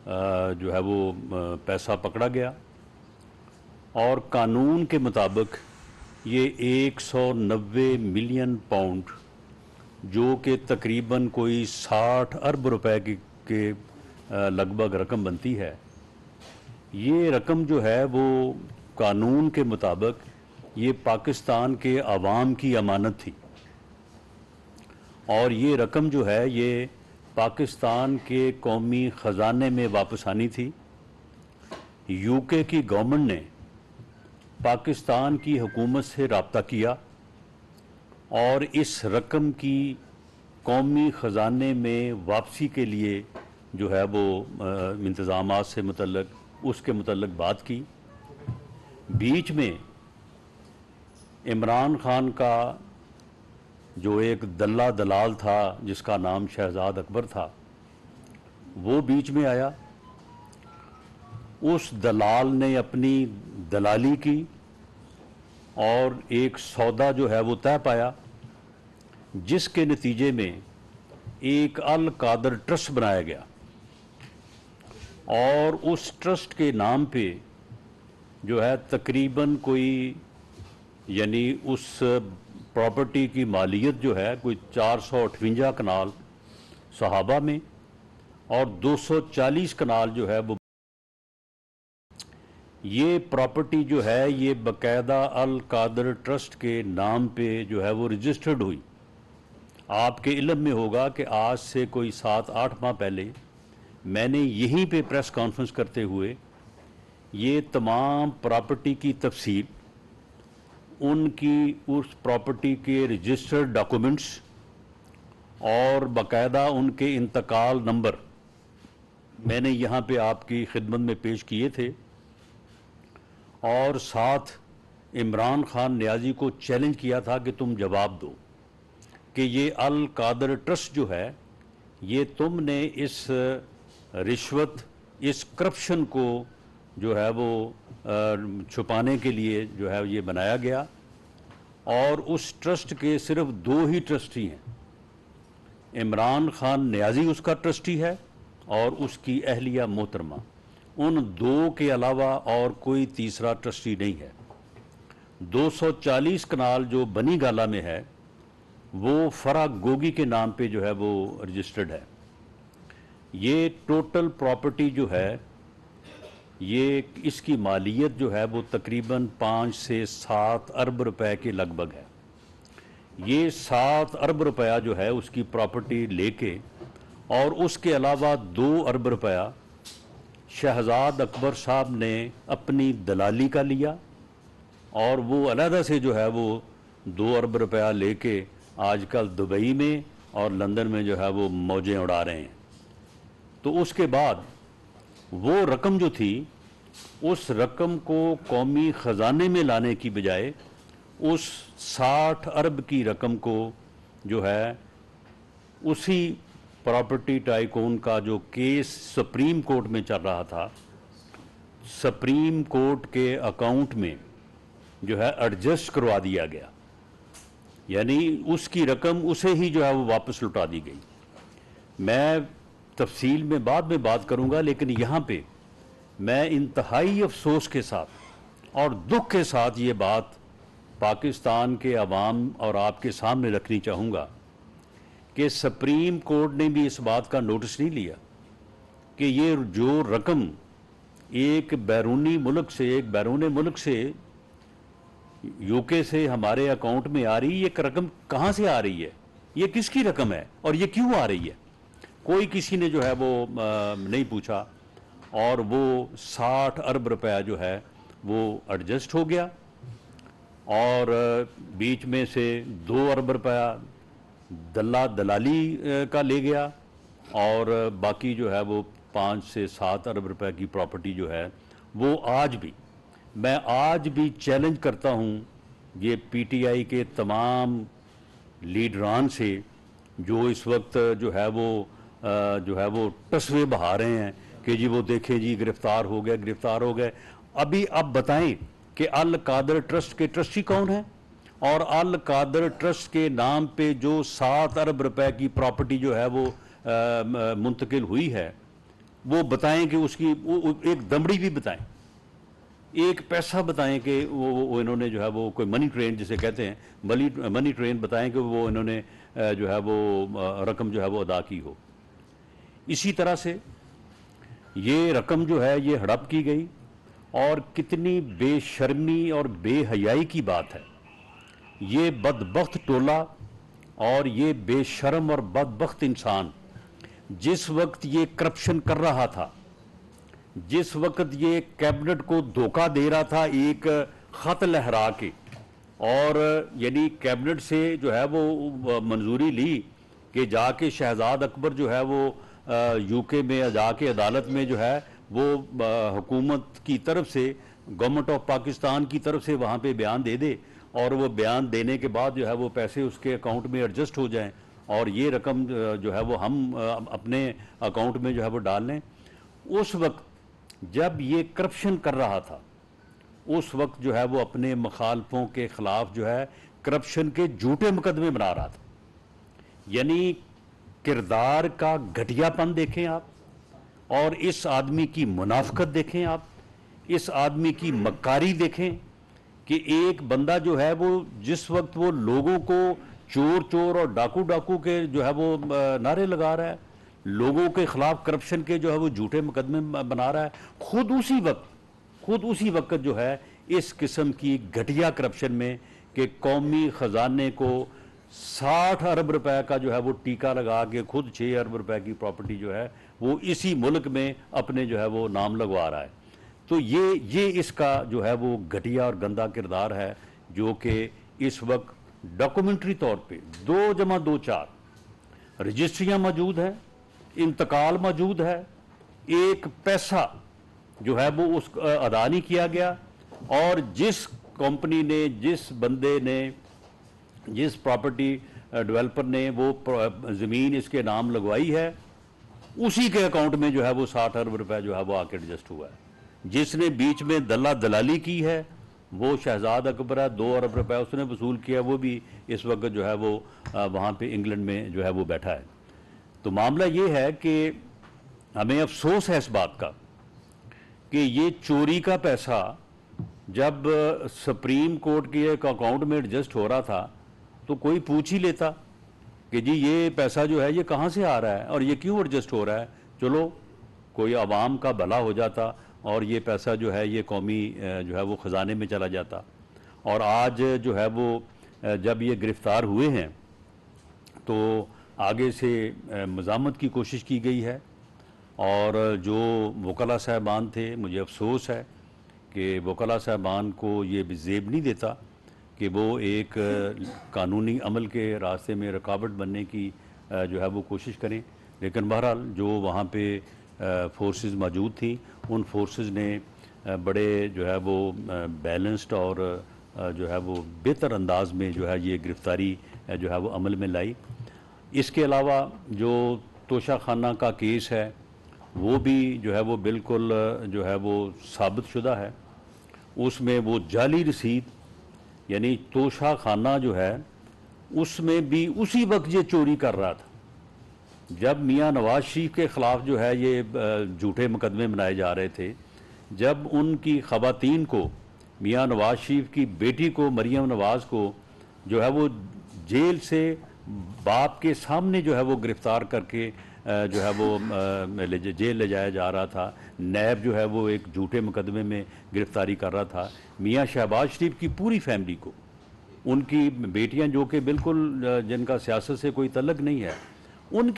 जो है वो पैसा पकड़ा गया और कानून के मुताबिक ये 190 मिलियन पाउंड जो कि तकरीबन कोई 60 अरब रुपए के लगभग रकम बनती है, ये रकम जो है वो कानून के मुताबिक ये पाकिस्तान के अवाम की अमानत थी और ये रकम जो है ये पाकिस्तान के कौमी ख़जाने में वापस आनी थी। यूके की गवर्नमेंट ने पाकिस्तान की हुकूमत से रब्ता किया और इस रकम की कौमी ख़जाने में वापसी के लिए जो है वो इंतज़ामात से मुतल्लक उसके मुतल्लक बात की। बीच में इमरान खान का जो एक दलाल था जिसका नाम शहजाद अकबर था, वो बीच में आया। उस दलाल ने अपनी दलाली की और एक सौदा जो है वो तय पाया, जिसके नतीजे में एक अल कादर ट्रस्ट बनाया गया और उस ट्रस्ट के नाम पे जो है तकरीबन कोई यानी उस प्रॉपर्टी की मालियत जो है कोई 458 कनाल सहाबा में और 240 कनाल जो है वो ये प्रॉपर्टी जो है ये बाकायदा अल कादर ट्रस्ट के नाम पे जो है वो रजिस्टर्ड हुई। आपके इल्म में होगा कि आज से कोई 7-8 माह पहले मैंने यहीं पे प्रेस कॉन्फ्रेंस करते हुए ये तमाम प्रॉपर्टी की तफसील, उनकी उस प्रॉपर्टी के रजिस्टर्ड डॉक्यूमेंट्स और बाकायदा उनके इंतकाल नंबर मैंने यहाँ पे आपकी खिदमत में पेश किए थे और साथ इमरान खान नियाजी को चैलेंज किया था कि तुम जवाब दो कि ये अल कादर ट्रस्ट जो है ये तुमने इस रिश्वत, इस करप्शन को जो है वो छुपाने के लिए जो है ये बनाया गया और उस ट्रस्ट के सिर्फ 2 ही ट्रस्टी हैं। इमरान खान नियाजी उसका ट्रस्टी है और उसकी अहलिया मोहतरमा, उन 2 के अलावा और कोई तीसरा ट्रस्टी नहीं है। 240 कनाल जो बनी गाला में है वो फरा गोगी के नाम पे जो है वो रजिस्टर्ड है। ये टोटल प्रॉपर्टी जो है ये इसकी मालियत जो है वो तकरीबन 5 से 7 अरब रुपए के लगभग है। ये 7 अरब रुपया जो है उसकी प्रॉपर्टी लेके और उसके अलावा 2 अरब रुपया शहजाद अकबर साहब ने अपनी दलाली का लिया और वो अलहदा से जो है वो 2 अरब रुपया लेके आजकल दुबई में और लंदन में जो है वो मौजें उड़ा रहे हैं। तो उसके बाद वो रकम जो थी उस रकम को कौमी ख़जाने में लाने की बजाय उस 60 अरब की रकम को जो है उसी प्रॉपर्टी टाइकून का जो केस सुप्रीम कोर्ट में चल रहा था, सुप्रीम कोर्ट के अकाउंट में जो है एडजस्ट करवा दिया गया, यानी उसकी रकम उसे ही जो है वो वापस लौटा दी गई। मैं तफसील में बाद में बात करूंगा, लेकिन यहाँ पे मैं इंतहाई अफसोस के साथ और दुख के साथ ये बात पाकिस्तान के अवाम और आपके सामने रखनी चाहूँगा कि सुप्रीम कोर्ट ने भी इस बात का नोटिस नहीं लिया कि ये जो रकम एक बैरूनी मुल्क से यूके से हमारे अकाउंट में आ रही, ये रकम कहाँ से आ रही है, ये किसकी रकम है और ये क्यों आ रही है, कोई किसी ने जो है वो नहीं पूछा और वो 60 अरब रुपया जो है वो एडजस्ट हो गया और बीच में से 2 अरब रुपया दलाली का ले गया और बाकी जो है वो 5 से 7 अरब रुपए की प्रॉपर्टी जो है वो मैं आज भी चैलेंज करता हूँ ये पीटीआई के तमाम लीडरान से जो इस वक्त जो है वो तस्वीर बहा रहे हैं कि जी वो देखें जी गिरफ्तार हो गए। अभी आप बताएं कि अल कादर ट्रस्ट के ट्रस्टी कौन है और अल कादर ट्रस्ट के नाम पे जो 7 अरब रुपए की प्रॉपर्टी जो है वो मुंतकिल हुई है वो बताएं कि उसकी एक दमड़ी भी बताएं, एक पैसा बताएं कि वो इन्होंने जो है वो कोई मनी ट्रेन जिसे कहते हैं मनी ट्रेन बताएं कि वो इन्होंने जो है वो रकम जो है वो अदा की हो। इसी तरह से ये रकम जो है ये हड़प की गई, और कितनी बेशर्मी और बेहयाई की बात है। ये बदबख्त टोला और ये बेशर्म और बदबख्त इंसान जिस वक्त ये करप्शन कर रहा था, जिस वक्त ये कैबिनेट को धोखा दे रहा था एक खत लहरा के, और यानी कैबिनेट से जो है वो मंजूरी ली कि जाके शहजाद अकबर जो है वो यूके में जाके अदालत में जो है वो हुकूमत की तरफ से, गवर्नमेंट ऑफ पाकिस्तान की तरफ से वहाँ पे बयान दे दे, और वो बयान देने के बाद जो है वो पैसे उसके अकाउंट में एडजस्ट हो जाएं और ये रकम जो है वो हम अपने अकाउंट में जो है वो डाल लें। उस वक्त जब ये करप्शन कर रहा था, उस वक्त जो है वो अपने मुखालफों के खिलाफ जो है करप्शन के झूठे मुकदमे बना रहा था। यानी किरदार का घटियापन देखें आप, और इस आदमी की मुनाफकत देखें आप, इस आदमी की मक्कारी देखें कि एक बंदा जो है वो जिस वक्त वो लोगों को चोर चोर और डाकू डाकू के जो है वो नारे लगा रहा है, लोगों के खिलाफ करप्शन के जो है वो झूठे मुकदमे बना रहा है, खुद उसी वक्त जो है इस किस्म की घटिया करप्शन में कि कौमी खजाने को 60 अरब रुपए का जो है वो टीका लगा के खुद 6 अरब रुपए की प्रॉपर्टी जो है वो इसी मुल्क में अपने जो है वो नाम लगवा रहा है। तो ये इसका जो है वो घटिया और गंदा किरदार है, जो कि इस वक्त डॉक्यूमेंट्री तौर पे 2+2=4 रजिस्ट्रियां मौजूद हैं, इंतकाल मौजूद है, एक पैसा जो है वो उस अदा नहीं किया गया, और जिस कंपनी ने, जिस बंदे ने, जिस प्रॉपर्टी डेवलपर ने वो ज़मीन इसके नाम लगवाई है, उसी के अकाउंट में जो है वो 60 अरब रुपए जो है वो आके एडजस्ट हुआ है। जिसने बीच में दलाली की है वो शहजाद अकबर है, 2 अरब रुपए उसने वसूल किया, वो भी इस वक्त जो है वो वहाँ पे इंग्लैंड में जो है वो बैठा है। तो मामला ये है कि हमें अफसोस है इस बात का कि ये चोरी का पैसा जब सुप्रीम कोर्ट के एक अकाउंट में एडजस्ट हो रहा था तो कोई पूछ ही लेता कि जी ये पैसा जो है ये कहाँ से आ रहा है और ये क्यों एडजस्ट हो रहा है, चलो कोई आवाम का भला हो जाता और ये पैसा जो है ये कौमी जो है वो ख़जाने में चला जाता। और आज जो है वो जब ये गिरफ़्तार हुए हैं तो आगे से मज़ामत की कोशिश की गई है, और जो वकला साहबान थे, मुझे अफसोस है कि वकला साहबान को ये भी ज़ेब नहीं देता कि वो एक कानूनी अमल के रास्ते में रुकावट बनने की जो है वो कोशिश करें। लेकिन बहरहाल जो वहाँ पे फोर्सेस मौजूद थी, उन फोर्सेस ने बड़े जो है वो बैलेंस्ड और जो है वो बेहतर अंदाज में जो है ये गिरफ़्तारी जो है वो अमल में लाई। इसके अलावा जो तोशा खाना का केस है वो भी जो है वो बिल्कुल जो है वो साबित शुदा है। उसमें वो जाली रसीद यानी तोशा खाना जो है उसमें भी उसी वक्त ये चोरी कर रहा था जब मियाँ नवाज शरीफ के ख़िलाफ़ जो है ये झूठे मुकदमे बनाए जा रहे थे, जब उनकी ख़वातीन को, मियाँ नवाज शरीफ की बेटी को, मरियम नवाज़ को जो है वो जेल से बाप के सामने जो है वो गिरफ़्तार करके जो है वो जेल ले जाया जा रहा था। नैब जो है वो एक झूठे मुकदमे में गिरफ़्तारी कर रहा था। मियाँ शहबाज शरीफ की पूरी फैमिली को, उनकी बेटियां जो कि बिल्कुल जिनका सियासत से कोई तल्लुक़ नहीं है, उनकी